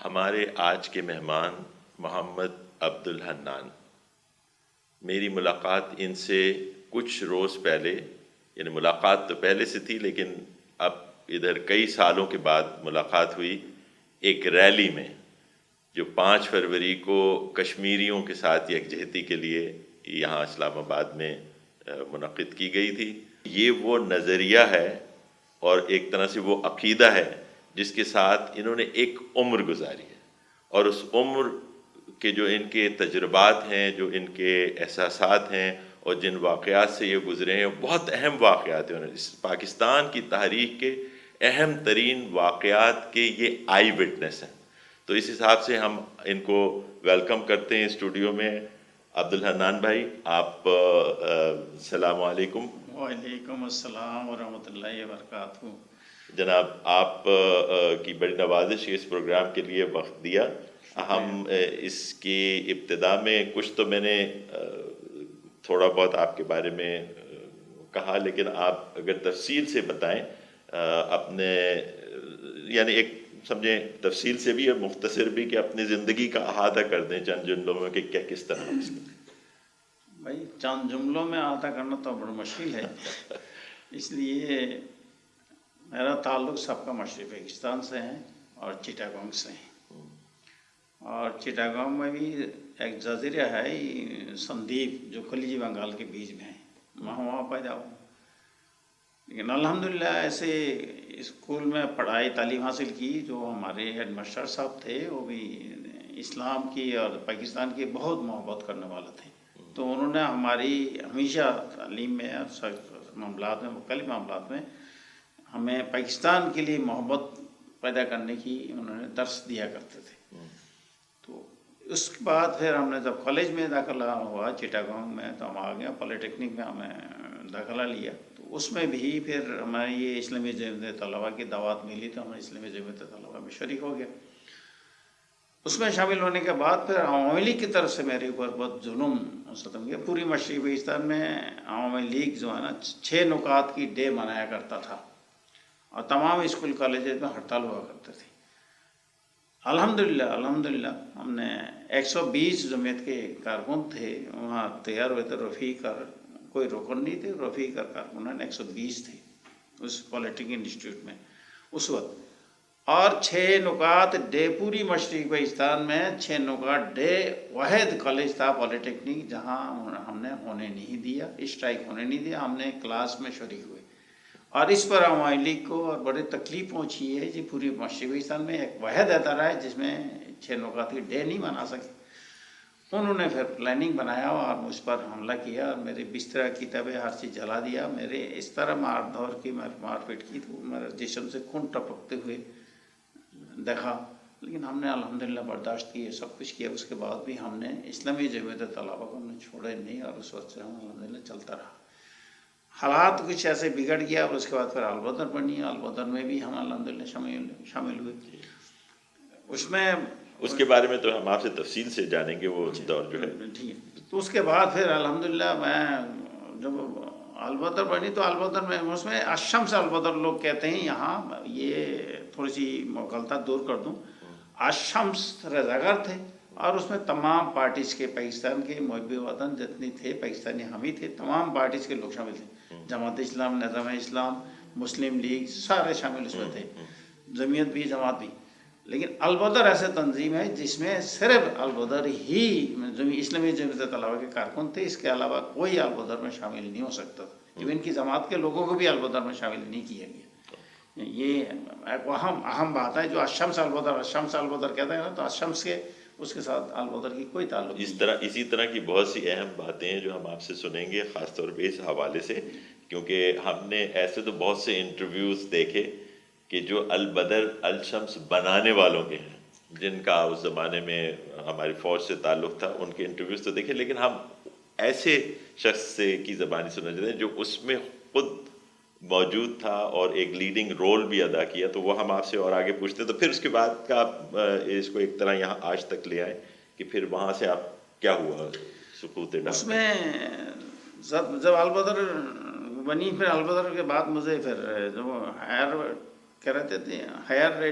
ہمارے آج کے مہمان محمد عبد الحنان، میری ملاقات ان سے کچھ روز پہلے، یعنی ملاقات تو پہلے سے تھی لیکن اب ادھر کئی سالوں کے بعد ملاقات ہوئی ایک ریلی میں جو 5 فروری کو کشمیریوں کے ساتھ یکجہتی کے لیے یہاں اسلام آباد میں منعقد کی گئی تھی۔ یہ وہ نظریہ ہے اور ایک طرح سے وہ عقیدہ ہے جس کے ساتھ انہوں نے ایک عمر گزاری ہے، اور اس عمر کے جو ان کے تجربات ہیں، جو ان کے احساسات ہیں اور جن واقعات سے یہ گزرے ہیں، بہت اہم واقعات ہیں۔ اس پاکستان کی تاریخ کے اہم ترین واقعات کے یہ آئی وٹنس ہیں، تو اس حساب سے ہم ان کو ویلکم کرتے ہیں اسٹوڈیو میں۔ عبد الحنان بھائی، آپ السلام علیکم۔ وعلیکم السلام ورحمۃ اللہ وبرکاتہ۔ جناب، آپ کی بڑی نوازش اس پروگرام کے لیے وقت دیا۔ ہم اس کی ابتدا میں کچھ تو میں نے تھوڑا بہت آپ کے بارے میں کہا، لیکن آپ اگر تفصیل سے بتائیں اپنے، یعنی ایک سمجھیں تفصیل سے بھی اور مختصر بھی، کہ اپنی زندگی کا احاطہ کر دیں چند جملوں میں کہ کیا کس طرح۔ بھائی چند جملوں میں احاطہ کرنا تو بڑا مشکل ہے، اس لیے میرا تعلق سب کا مشرقی پاکستان سے ہے اور چٹاگانگ سے ہے، اور چٹاگانگ میں بھی ایک جزیرہ ہے سندیپ جو خلیج بنگال کے بیچ میں ہے، میں وہاں پیدا ہوں۔ لیکن الحمدللہ ایسے اسکول میں پڑھائی تعلیم حاصل کی، جو ہمارے ہیڈ ماسٹر صاحب تھے وہ بھی اسلام کی اور پاکستان کی بہت محبت کرنے والے تھے، تو انہوں نے ہماری ہمیشہ تعلیم میں اور معاملات میں، مختلف معاملات میں ہمیں پاکستان کے لیے محبت پیدا کرنے کی انہوں نے درس دیا کرتے تھے۔ تو اس کے بعد پھر ہم نے جب کالج میں داخلہ ہوا چٹاگانگ میں، تو ہم آ گیا پالی ٹیکنک میں، ہمیں داخلہ لیا، تو اس میں بھی پھر ہمیں یہ اسلامی جمعیت طلباء کی دعوت ملی، تو ہم اسلامی جمعیت طلباء میں شریک ہو گیا۔ اس میں شامل ہونے کے بعد پھر عوامی لیگ کی طرف سے میرے اوپر بہت ظلم ستم کیا۔ پوری مشرقی پاکستان میں عوامی لیگ جو ہے نا 6 نکات کی ڈے منایا کرتا تھا، اور تمام اسکول کالجز میں ہڑتال ہوا کرتے تھے۔ الحمدللہ ہم نے 120 جمعیت کے کارکن تھے وہاں تیار ہوئے تھے، رفیق اور کوئی رکن نہیں تھے، رفیق اور کارکنان 120 تھے اس پالیٹیکنک انسٹیٹیوٹ میں اس وقت، اور 6 نکات ڈے پوری مشرقی پاکستان میں 6 نکات ڈے واحد کالج تھا پالیٹیکنک جہاں ہم نے ہونے نہیں دیا، اسٹرائک ہونے نہیں دیا، ہم نے کلاس میں شریک ہوئے، اور اس پر عوامی لیگ کو اور بڑی تکلیف پہنچی ہے کہ پوری مشرقی پاکستان میں ایک واحد ادارہ ہے جس میں 6 نکات کی ڈے نہیں منا سکے۔ انہوں نے پھر پلاننگ بنایا اور مجھ پر حملہ کیا، اور میرے بستر کتابیں ہر چیز جلا دیا، میرے اس طرح مار دھور کی مار پیٹ کی، تو میرے جسم سے خون ٹپکتے ہوئے دیکھا، لیکن ہم نے الحمدللہ برداشت کی، سب کچھ کیا۔ اس کے بعد بھی ہم نے اسلامی جمعیت طلباء کو ہم نے چھوڑے نہیں، اور اس وقت سے ہم الحمدللہ چلتا رہا۔ حالات کچھ ایسے بگڑ گیا، اور اس کے بعد پھر البدر بنی، البدر میں بھی ہم الحمدللہ شامل ہوئے۔ اس کے بارے میں تو ہم آپ سے تفصیل سے جانیں گے، وہ دور جو ہے ٹھیک ہے۔ تو اس کے بعد پھر الحمدللہ میں جب البدر بنی، تو البدر میں اس میں الشمس البدر لوگ کہتے ہیں، یہاں یہ تھوڑی سی مغالطہ دور کر دوں، الشمس رضاکار تھے، اور اس میں تمام پارٹیز کے، پاکستان کے محب وطن جتنے تھے، پاکستانی حامی تھے، تمام پارٹیز کے لوگ شامل تھے، جماعت اسلام، نظام اسلام، مسلم لیگ، سارے شامل اس میں تھے، جمعیت بھی، جماعت بھی۔ لیکن البدر ایسے تنظیم ہے جس میں صرف البدر ہی اسلامی جمعیت طلباء کے کارکن تھے، اس کے علاوہ کوئی البدر میں شامل نہیں ہو سکتا تھا، ان کی جماعت کے لوگوں کو بھی البدر میں شامل نہیں کیا گیا۔ یہ ایک اہم بات ہے، جو الشمس البدر کہتے ہیں نا، تو الشمس کے اس کے ساتھ البدر کی کوئی تعلق نہیں۔ اسی طرح کی بہت سی اہم باتیں ہیں جو ہم آپ سے سنیں گے، خاص طور پہ اس حوالے سے، کیونکہ ہم نے ایسے تو بہت سے انٹرویوز دیکھے کہ جو البدر الشمس بنانے والوں کے ہیں، جن کا اس زمانے میں ہماری فوج سے تعلق تھا، ان کے انٹرویوز تو دیکھے، لیکن ہم ایسے شخص سے کی زبانی سننا چاہتے ہیں جو اس میں خود موجود تھا اور ایک لیڈنگ رول بھی ادا کیا، تو وہ ہم آپ سے اور آگے پوچھتے ہیں۔ تو پھر اس کے بعد کا آپ اس کو ایک طرح یہاں آج تک لے آئے کہ پھر وہاں سے آپ کیا ہوا سقوط ڈاکہ؟ اس میں جب البدر بنی، پھر البدر کے بعد مجھے پھر جو ہائر کہہ رہتے تھے، ہائر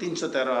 313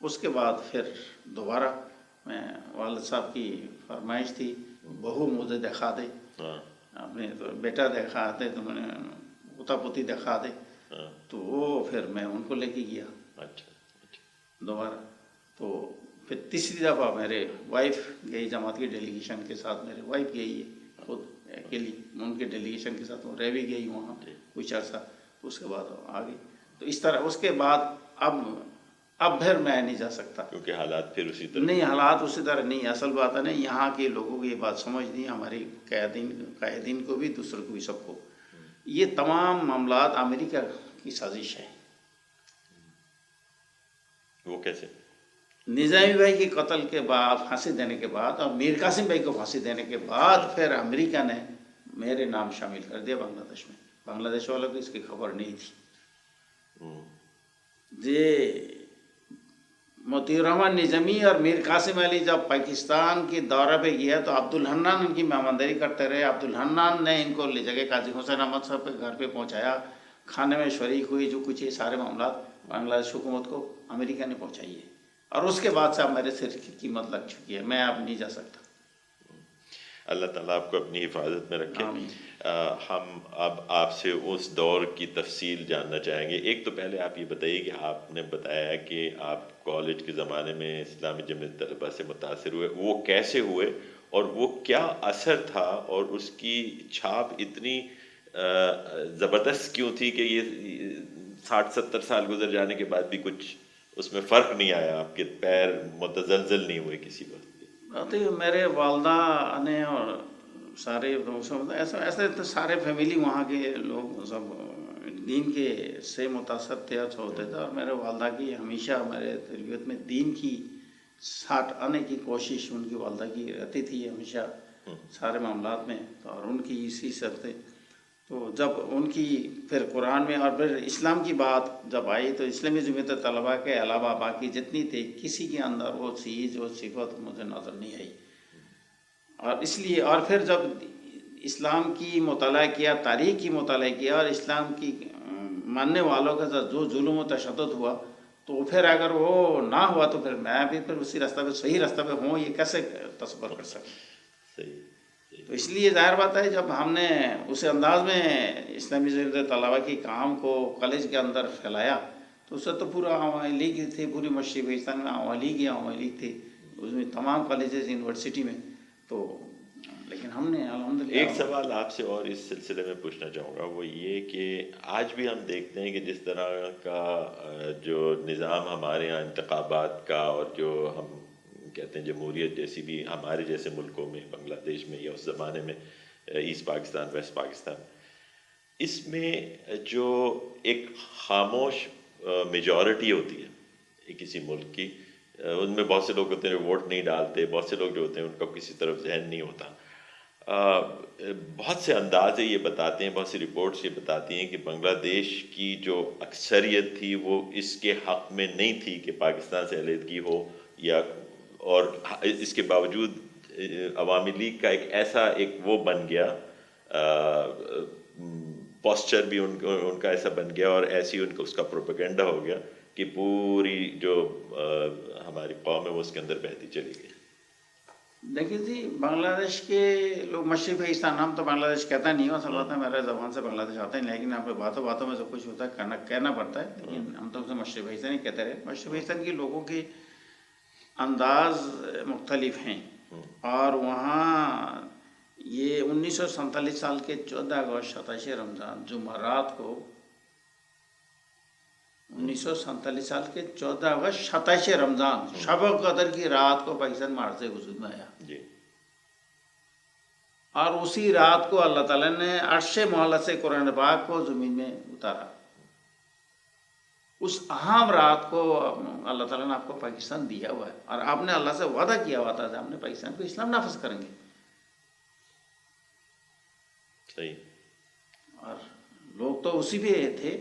اس کے بعد پھر دوبارہ میں والد صاحب کی فرمائش تھی بہو مجھے دکھا دے، ہاں اپنے تو بیٹا دکھا دے، تو میں نے پوتا پوتی دکھا دے، ہاں تو وہ پھر میں ان کو لے کے گیا اچھا دوبارہ. تو پھر تیسری دفعہ میرے وائف گئی جماعت کی ڈیلیگیشن کے ساتھ، میرے وائف گئی ہے خود اکیلی، ان کے ڈیلیگیشن کے ساتھ وہ رہ بھی گئی وہاں کچھ عرصہ، اس کے بعد آ گئی. تو اس طرح اس کے بعد اب پھر میں نہیں جا سکتا، کیونکہ حالات پھر اسی طرح نہیں حالات اسی طرح نہیں. اصل بات ہے نا یہاں کے لوگوں کو یہ بات سمجھ نہیں، ہماری قائدین کو بھی دوسروں کو بھی سب کو، یہ تمام معاملات امریکہ کی سازش ہے. وہ کیسے؟ نظامی بھائی کے قتل کے بعد، پھانسی دینے کے بعد، اور میر قاسم بھائی کو پھانسی دینے کے بعد پھر امریکہ نے میرے نام شامل کر دیا بنگلہ دیش میں. بنگلہ دیش والوں کو اس کی خبر نہیں تھی. یہ مطیع الرحمن نظامی اور میر قاسم علی جب پاکستان کے دورہ پہ گیا تو عبدالحنان ان کی مہمانداری کرتے رہے. عبدالحنان نے ان کو لے جا کے قاضی حسین احمد صاحب کے گھر پہ پہنچایا، کھانے میں شریک ہوئی، جو کچھ یہ سارے معاملات بنگلہ دیش حکومت کو امریکہ نے پہنچائی ہے. اور اس کے بعد سے اب میرے سر کی قیمت لگ چکی ہے، میں اب نہیں جا سکتا. اللہ تعالیٰ آپ کو اپنی حفاظت میں رکھے. آمین. ہم اب آپ سے اس دور کی تفصیل جاننا چاہیں گے. ایک تو پہلے آپ یہ بتائیے کہ آپ نے بتایا کہ آپ کالج کے زمانے میں اسلامی جمعیت طلبہ سے متاثر ہوئے، وہ کیسے ہوئے اور وہ کیا اثر تھا اور اس کی چھاپ اتنی زبردست کیوں تھی کہ یہ 60-70 سال گزر جانے کے بعد بھی کچھ اس میں فرق نہیں آیا، آپ کے پیر متزلزل نہیں ہوئے کسی وقت؟ میرے والدہ نے اور سارے ایسے تو سارے فیملی وہاں کے لوگ سب دین کے سے متاثر تھے، اچھا ہوتے تھے. اور میرے والدہ کی ہمیشہ میرے تربیت میں دین کی ساتھ آنے کی کوشش ان کی والدہ کی رہتی تھی ہمیشہ سارے معاملات میں. اور ان کی اسی سب تھے. تو جب ان کی پھر قرآن میں اور پھر اسلام کی بات جب آئی تو اسلامی جمعیت طلباء کے علاوہ باقی جتنی تھی کسی کے اندر وہ چیز وہ صفت مجھے نظر نہیں آئی. اور اس لیے اور پھر جب اسلام کی مطالعہ کیا، تاریخ کی مطالعہ کیا، اور اسلام کی ماننے والوں کا جو ظلم و تشدد ہوا، تو پھر اگر وہ نہ ہوا تو پھر میں بھی پھر اسی راستہ پہ صحیح راستہ پہ ہوں، یہ کیسے تصور کر سکوں. صحیح. تو اس لیے ظاہر بات ہے جب ہم نے اس انداز میں اسلامی جمعیت طلباء کی کام کو کالج کے اندر پھیلایا تو اس سے تو پورا عوامی لیگ تھی، پوری مشرقی پاکستان میں عوامی لیگ تھی، اس میں تمام کالجز یونیورسٹی میں. تو لیکن ہم نے الحمدللہ ایک سوال آپ سے اور اس سلسلے میں پوچھنا چاہوں گا، وہ یہ کہ آج بھی ہم دیکھتے ہیں کہ جس طرح کا جو نظام ہمارے یہاں انتخابات کا اور جو ہم کہتے ہیں جمہوریت جیسی بھی ہمارے جیسے ملکوں میں، بنگلہ دیش میں یا اس زمانے میں ایسٹ پاکستان، ویسٹ پاکستان، اس میں جو ایک خاموش میجورٹی ہوتی ہے کسی ملک کی، ان میں بہت سے لوگ ہوتے ہیں جو ووٹ نہیں ڈالتے، بہت سے لوگ جو ہوتے ہیں ان کا کسی طرف ذہن نہیں ہوتا. بہت سے انداز یہ بتاتے ہیں، بہت سی رپورٹس یہ بتاتی ہیں کہ بنگلہ دیش کی جو اکثریت تھی وہ اس کے حق میں نہیں تھی کہ پاکستان سے علیحدگی ہو، یا اور اس کے باوجود عوامی لیگ کا ایک ایسا ایک وہ بن گیا، پوسچر بھی ان کا ایسا بن گیا اور ایسی ان کا اس کا پروپیگنڈا ہو گیا کہ پوری جو ہماری قوم ہے وہ اس کے اندر بہتی چلی گئی. دیکھیے جی، بنگلہ دیش کے لوگ مشرقی پاکستان، ہم تو بنگلہ دیش کہتا نہیں ہوں، اصل بات ہے میرے زبان سے بنگلہ دیش آتا ہے، لیکن یہاں پہ باتوں میں سب کچھ ہوتا ہے، کہنا پڑتا ہے، لیکن ہم تو اسے مشرقی پاکستان ہی کہتے رہے. مشرقی پاکستان کے لوگوں کے انداز مختلف ہیں، اور وہاں یہ 1947 سال کے 14 اگست 27 رمضان جمعرات کو 1947 سال کے 14 اگست 27 رمضان شب قدر کی رات کو پاکستان مارچ سے وجود میں آیا. جی. اور اسی رات کو اللہ تعالیٰ نے عرش معلیٰ سے قرآن پاک کو زمین میں اتارا. اس اہم رات کو اللہ تعالیٰ نے آپ کو پاکستان دیا ہوا ہے، اور آپ نے اللہ سے وعدہ کیا ہوا تھا کہ ہم نے پاکستان کو اسلام نافذ کریں گے. صحیح. اور لوگ تو اسی پہ تھے،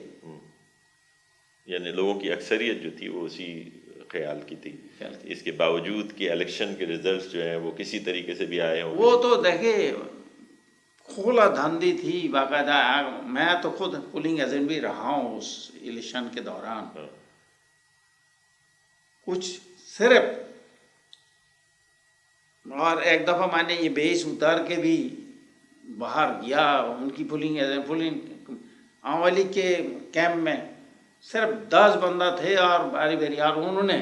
یعنی لوگوں کی اکثریت جو تھی وہ اسی خیال کی تھی. اس کے باوجود کہ الیکشن کے ریزلٹس جو ہیں وہ کسی طریقے سے بھی آئے ہوں. وہ تو دیکھے کھولا دھاندی تھی باقاعدہ. میں تو خود پولنگ ایجنٹ بھی رہا ہوں اس الیکشن کے دوران. کچھ صرف، اور ایک دفعہ میں نے یہ بیس اتار کے بھی باہر گیا ان کی پولنگ آوالی کے کیمپ میں، صرف 10 بندہ تھے اور باری باری، اور انہوں نے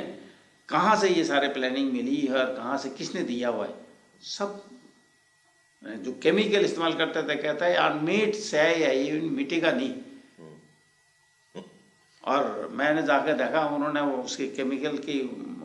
کہاں سے یہ سارے پلاننگ ملی اور کہاں سے کس نے دیا ہوا ہے، سب جو کیمیکل استعمال کرتے تھے کہتا ہے آن میٹ سے یا یہ مٹی کا نہیں. اور میں نے جا کے دیکھا انہوں نے وہ اس کے کیمیکل کی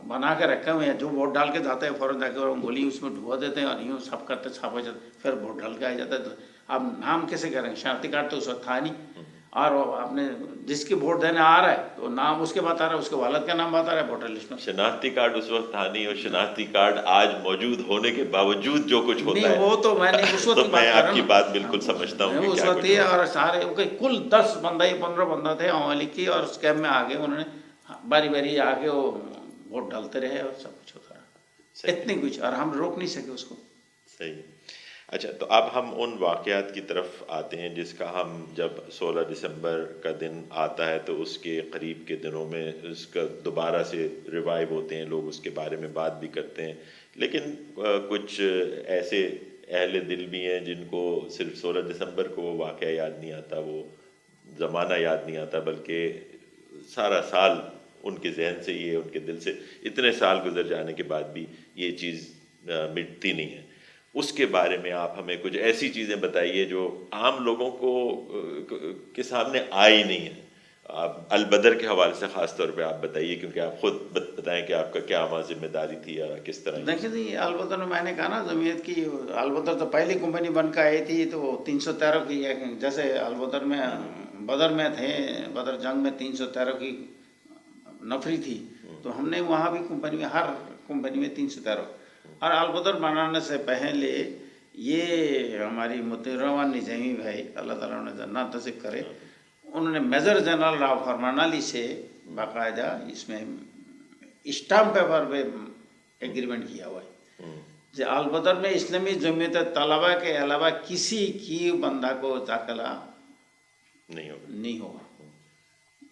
بنا کے رکھے ہوئے ہیں، جو ووٹ ڈال کے جاتے ہیں فوراً جا کے اور گولی اس میں ڈبو دیتے ہیں اور یوں سب کرتے چھاپا جاتا، پھر ووٹ ڈال کے آ جاتا ہے. اب نام کیسے کریں، شناختی کارڈ تو اس وقت تھا نہیں، اور آپ نے جس کی ووٹ دینے آ رہا ہے تو نام اس کے بعد آ رہا ہے، اس کے والد کا نام بتا رہا ہے ووٹر لسٹ میں. شناختی کارڈ اس وقت تھا نہیں، اور شناختی کارڈ آج موجود ہونے کے باوجود جو کچھ ہوتا ہے، نہیں وہ تو میں نے اس وقت تو کی میں بات کر آپ رہا کی ہوں، بات بالکل سمجھتا ہوں کہ اس کیا وقت کچھ یہ، ہوا. اور سارے کل 10 بندہ یا 15 بندہ تھے عوام لیگ کی، اور اس کیمپ میں آگے انہوں نے باری باری آگے وہ ووٹ ڈالتے رہے اور سب کچھ ہوتا رہا اتنی کچھ، اور ہم روک نہیں سکے اس کو. صحیح. اچھا، تو اب ہم ان واقعات کی طرف آتے ہیں جس کا ہم جب 16 دسمبر کا دن آتا ہے تو اس کے قریب کے دنوں میں اس کا دوبارہ سے ریوائیو ہوتے ہیں، لوگ اس کے بارے میں بات بھی کرتے ہیں، لیکن کچھ ایسے اہل دل بھی ہیں جن کو صرف 16 دسمبر کو وہ واقعہ یاد نہیں آتا، وہ زمانہ یاد نہیں آتا، بلکہ سارا سال ان کے ذہن سے، یہ ان کے دل سے اتنے سال گزر جانے کے بعد بھی یہ چیز مٹتی نہیں ہے. اس کے بارے میں آپ ہمیں کچھ ایسی چیزیں بتائیے جو عام لوگوں کو کے سامنے آئی نہیں ہے. آپ البدر کے حوالے سے خاص طور پہ آپ بتائیے، کیونکہ آپ خود بتائیں کہ آپ کا کیا وہاں ذمہ داری تھی اور کس طرح. دیکھیں جی، البدر میں نے کہا نا جمعیت کی، البدر تو پہلی کمپنی بن کے آئی تھی تو 313 کی، جیسے البدر میں بدر میں تھے، بدر جنگ میں 313 کی نفری تھی، تو ہم نے وہاں بھی کمپنی میں، ہر کمپنی میں 313. اور البدر بنانے سے پہلے یہ ہماری مطیع نظامی بھائی، اللہ تعالیٰ نے جنات نصیب کرے، انہوں نے میجر جنرل راؤ فرمانالی سے باقاعدہ اس میں اسٹامپ پیپر پہ ایگریمنٹ کیا ہوا ہے کہ البدر میں اسلامی جمعیت طلبہ کے علاوہ کسی کی بندہ کو داخلہ نہیں ہوگا.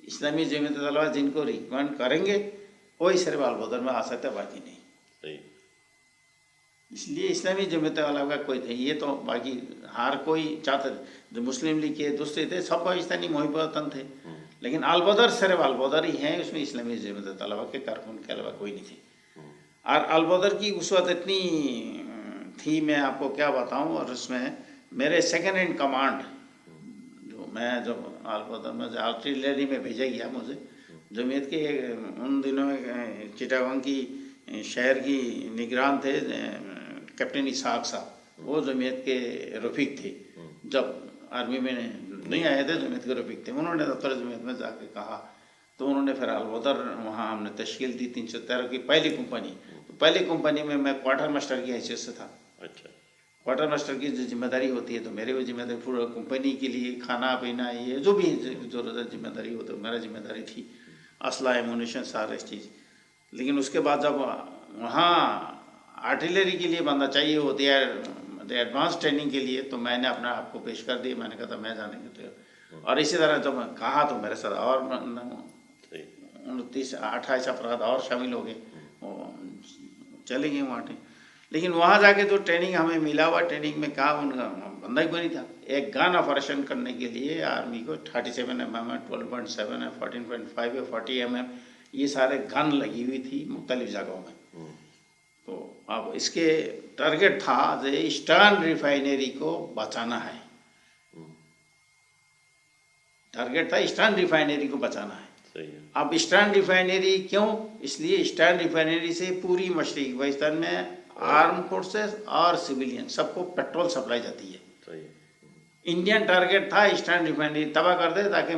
اسلامی جمعیت طلبہ جن کو ریکمینڈ کریں گے وہی صرف البدر میں آ سکتے، باقی نہیں. اس لیے اسلامی جمعیت طلبہ کا کوئی تھے، یہ تو باقی ہر کوئی چاہتا تھے، جو مسلم لیگ کے دوسرے تھے سب پاکستانی محب وطن تھے، لیکن البدر صرف البدر ہی ہیں، اس میں اسلامی جمعیت طلبہ کے کارکن کے علاوہ کوئی نہیں تھے. اور البدر کی اس وقت اتنی تھی، میں آپ کو کیا بتاؤں، اور اس میں میرے سیکنڈ ان کمانڈ، جو میں جب البدر میں آرٹلری میں بھیجا گیا مجھے جمعیت کے، ان دنوں میں چٹاگانگ کی شہر کی نگران تھے کیپٹن اسحاق صاحب، وہ جمعیت کے رفیق تھے، جب آرمی میں نہیں آئے تھے جمعیت کے رفیق تھے. انہوں نے دفتر جمعیت میں جا کے کہا، تو انہوں نے پھر البدر وہاں ہم نے تشکیل دی 313 کی پہلی کمپنی. تو پہلی کمپنی میں میں کوارٹر ماسٹر کی حیثیت سے تھا. کوارٹر ماسٹر کی جو ذمہ داری ہوتی ہے تو میرے وہ ذمہ داری پورا کمپنی کے لیے کھانا پینا، یہ جو بھی ضرورت ذمہ داری ہوتی ہے میرا ذمہ داری تھی، اسلحہ ایمونیشن سارے چیز. لیکن اس کے بعد جب وہاں آرٹلری کے لیے بندہ چاہیے ہوتی ہے ایڈوانس ٹریننگ کے لیے، تو میں نے اپنا آپ کو پیش کر دیا، میں نے کہا تھا میں جانے کے تیار. اور اسی طرح جب کہا تو میرے ساتھ اور 28 افراد اور شامل ہو گئے، چلے گئے وہاں. لیکن وہاں جا کے جو ٹریننگ ہمیں ملا ہوا، ٹریننگ میں کہا ان کا بندہ ہی کوئی نہیں تھا. ایک گن آپریشن کرنے کے لیے آرمی کو 37 mm ہے، 12.7 ہے، 14.5 ہے، 40 mm، یہ سارے گن لگی ہوئی تھی مختلف جگہوں میں. تو اب اس کے ٹارگیٹ تھا کہ اسٹرن ریفائنری کو بچانا ہے، ٹارگیٹ تھا اسٹرن ریفائنری کو بچانا ہے. اب اسٹرن ریفائنری کیوں؟ اس لیے اسٹرن ریفائنری سے پوری مشرقی پاکستان میں آرم فورسز اور سویلین سب کو پیٹرول سپلائی جاتی ہے. انڈین ٹارگیٹ تھا اسٹرن ریفائنری تباہ کر دے تاکہ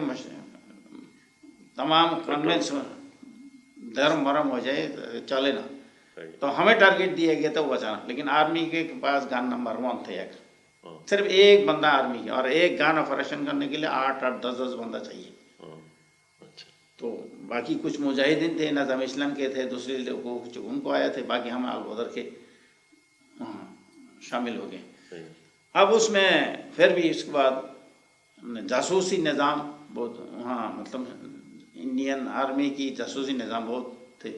تمام کنوینس دھرم مرم ہو جائے، چلے نا. تو ہمیں ٹارگیٹ دیا گیا تھا وہ بچانا. لیکن آرمی کے پاس گن نمبر 1 تھے، صرف ایک بندہ آرمی کے، اور ایک گن آپریشن کرنے کے لیے 8-8 10-10 بندہ چاہیے. تو باقی کچھ مجاہدین تھے، نظام اسلام کے تھے، دوسرے لوگوں ان کو آیا تھے، باقی ہم البدر کے شامل ہو گئے. اب اس میں پھر بھی اس کے بعد ہم نے جاسوسی نظام بہت وہاں، مطلب انڈین آرمی کی جاسوسی نظام بہت تھے.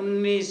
19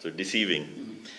so deceiving.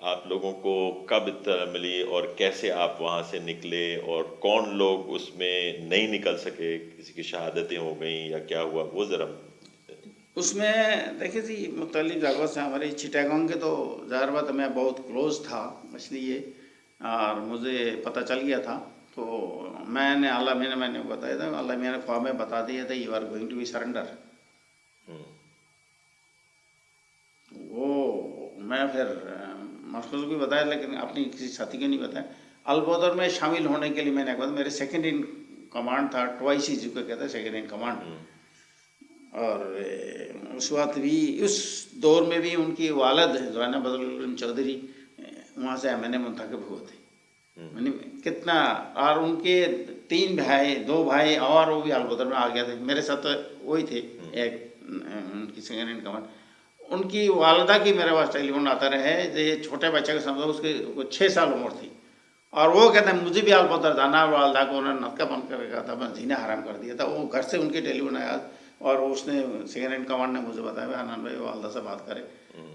آپ لوگوں کو کب اطلاع ملی اور کیسے آپ وہاں سے نکلے اور کون لوگ اس میں نہیں نکل سکے، کسی کی شہادتیں ہو گئیں یا کیا ہوا، وہ ذرا. اس میں دیکھیے جی مختلف جگہوں سے ہمارے چٹاگانگ کے تو ظاہر بات میں بہت کلوز تھا، اس لیے اور مجھے پتہ چل گیا تھا تو میں نے بتایا تھا، اللہ میاں نے خواب میں بتا دیا تھا you are going to be surrender. وہ میں پھر مخصوص بھی بتایا لیکن اپنی کسی ساتھی کو نہیں بتایا. البودر میں شامل ہونے کے لیے میں نے کہا میرے سیکنڈ ان کمانڈ تھا ٹوائسی جی کو کہتے ہیں سیکنڈ ان کمانڈ. اور اس وقت بھی اس دور میں بھی ان کی والد زوینہ بدر العلم چودھری وہاں سے ایم این اے منتخب ہوئے تھے. کتنا، اور ان کے 3 بھائی 2 بھائی اور وہ بھی البودر میں آ گئے تھے میرے ساتھ، وہی تھے ایک ان کی سیکنڈ ان کمانڈ. ان کی والدہ کی میرے پاس ٹیلی فون آتا رہے، یہ چھوٹے بچے کو سمجھو اس کی 6 سال عمر تھی اور وہ کہتے ہیں مجھے بھی البودر جانا، والدہ کو انہوں نے نطقہ بند کر کہا تھا، میں جینا حرام کر دیا تھا. وہ گھر سے ان کے ٹیلی فون آیا اور اس نے سیکنڈ ان کمانڈ نے مجھے بتایا حنان بھائی والدہ سے بات کرے.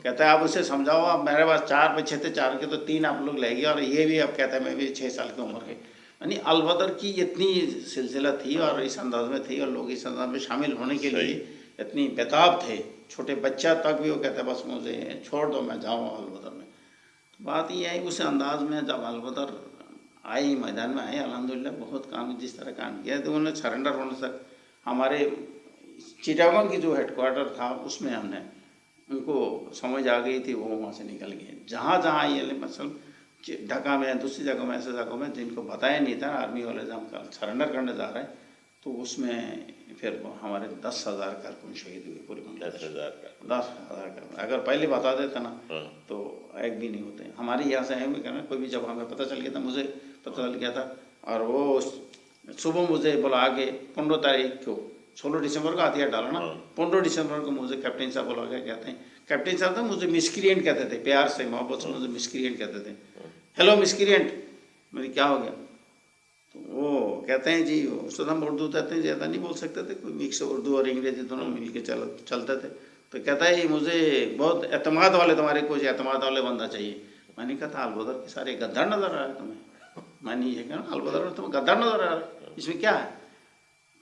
کہتا ہے آپ اسے سمجھاؤ، اب میرے پاس 4 بچے تھے، 4 کے تو 3 آپ لوگ لے گئے اور یہ بھی اب کہتا ہے میں بھی 6 سال کی عمر کے. یعنی البدر کی اتنی سلسلہ تھی اور اس انداز میں تھی اور لوگ اس انداز میں شامل ہونے کے لیے اتنی بےتاب تھے، چھوٹے بچہ تک بھی وہ کہتا ہے بس مجھے چھوڑ دو میں جاؤں البدر میں. بات یہ ہے اس انداز میں جب البدر آئی میدان میں آئے الحمدللہ بہت کام جس طرح کام کیا تو انہیں سرنڈر ہونے تک ہمارے چٹاگانگ کی جو ہیڈ کوارٹر تھا اس میں ہم نے ان کو سمجھ آ گئی تھی، وہ وہاں سے نکل گئے. جہاں جہاں یہ مثلا ڈھاکہ میں دوسری جگہوں میں ایسے جگہوں میں جن کو بتایا نہیں تھا آرمی والے جب ہم سرنڈر کرنے جا رہے ہیں تو اس میں پھر ہمارے 10,000 کارکن شہید ہوئے پورے ملک. 10,000 کارکن اگر پہلے بتا دیتا نا تو ایک بھی نہیں ہوتے. ہمارے یہاں سے کوئی بھی جب ہمیں پتہ چل گیا تھا، مجھے پتہ چل گیا تھا اور وہ صبح مجھے بلا کے 15 تاریخ کو 16 دسمبر کو ہتھیار ڈالا نا، 15 دسمبر کو مجھے کیپٹن صاحب بلا کے کہتے ہیں، کیپٹن صاحب تو مجھے مسکرینٹ کہتے تھے، پیار سے محبت سے مجھے مسکرینٹ کہتے تھے. ہیلو مسکرینٹ، میری کیا ہو گیا؟ تو وہ کہتے ہیں جی اس وقت ہم اردو کہتے ہیں زیادہ نہیں بول سکتے تھے، کوئی مکس اردو اور انگریزی دونوں مل کے چلتے تھے. تو کہتا ہے مجھے بہت اعتماد والے تمہارے کچھ اعتماد والے بندہ چاہیے. میں نے کہا تھا البدر کے سارے غدار نظر آ رہے تمہیں. میں نے یہ کہا البدر تمہیں غدار نظر آ رہا اس میں کیا ہے؟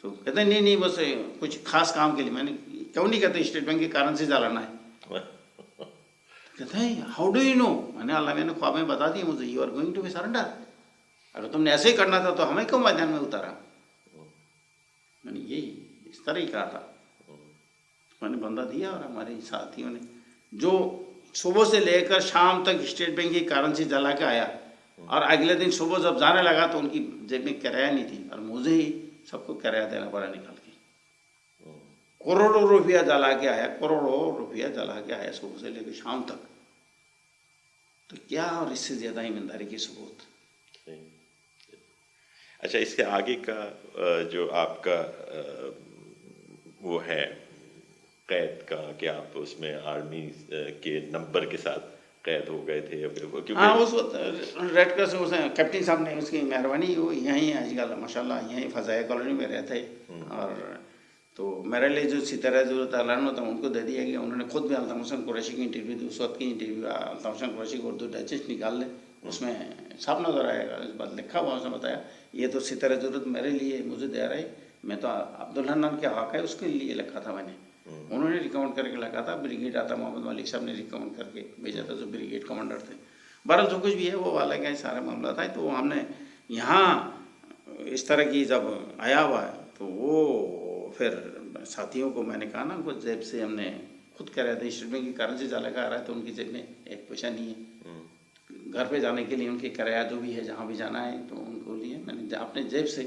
تو کہتے ہیں نہیں بس کچھ خاص کام کے لیے. میں نے کیوں نہیں کہتے اسٹیٹ بینک کے کرنسی جلانا ہے. کہتے ہیں ہاؤ ڈو یو نو؟ میں نے اللہ میں نے خواب میں بتا دیا مجھے you are going to be surrender. اگر تم نے ایسے ہی کرنا تھا تو ہمیں کیوں میدان میں اتارا؟ میں نے یہی اس طرح ہی کہا تھا. میں نے بندہ دیا اور ہمارے ساتھیوں نے جو صبح سے لے کر شام تک اسٹیٹ بینک کی کرنسی جلا کے آیا اور اگلے دن صبح جب جانے لگا تو ان کی جیب میں کرایہ نہیں تھی اور مجھے ہی سب کو کرایہ دینا پڑا نکال کے. کروڑوں روپیہ جلا کے آیا، کروڑوں روپیہ جلا کے آیا صبح سے لے کے شام تک. تو کیا اور اس سے زیادہ ایمانداری کی ثبوت. اچھا، اس کے آگے کا جو آپ کا وہ ہے قید کا کہ آپ اس میں آرمی کے نمبر کے ساتھ قید ہو گئے تھے. ہاں اس وقت ریڈ کراس اس کیپٹن صاحب نے اس کی مہربانی، وہ یہیں آج کل ماشاء اللہ یہیں فضائیہ کالونی میں رہتے اور تو میرے لیے جو ستارہ ضرورت اعلان ہوتا ان کو دے دیا گیا. انہوں نے خود بھی الطاف حسین قریشی کی انٹرویو دی، اس وقت کی انٹرویو الطاف حسین قریشی کو اردو ڈائجسٹ نکال لیں، اس میں صاف نظر آئے گا، اس بات لکھا ہوا. اس نے بتایا یہ تو ستارہ ضرورت میرے لیے مجھے دے رہا ہے، میں تو عبدالحنان کے حق ہے اس کے لیے لکھا تھا. میں نے انہوں نے ریکمنڈ کر کے لکھا تھا، بریگیڈ آتا محمد ملک صاحب نے ریکمنڈ کر کے بھیجا تھا جو بریگیڈ کمانڈر تھے. بہرحال جو کچھ بھی ہے وہ والا کا سارا معاملہ تھا. تو ہم نے یہاں اس طرح کی جب آیا ہوا ہے تو وہ پھر ساتھیوں کو میں نے کہا نا کچھ جیب سے ہم نے خود کہہ رہے تھے اسٹیٹ بینک کی کرنسی جا لگا آ رہا ہے تو ان کی جیب میں ایک پیسہ نہیں ہے. گھر پہ جانے کے لیے ان کے کرایہ جو بھی ہے جہاں بھی جانا ہے تو ان کو لیے میں نے اپنے جیب سے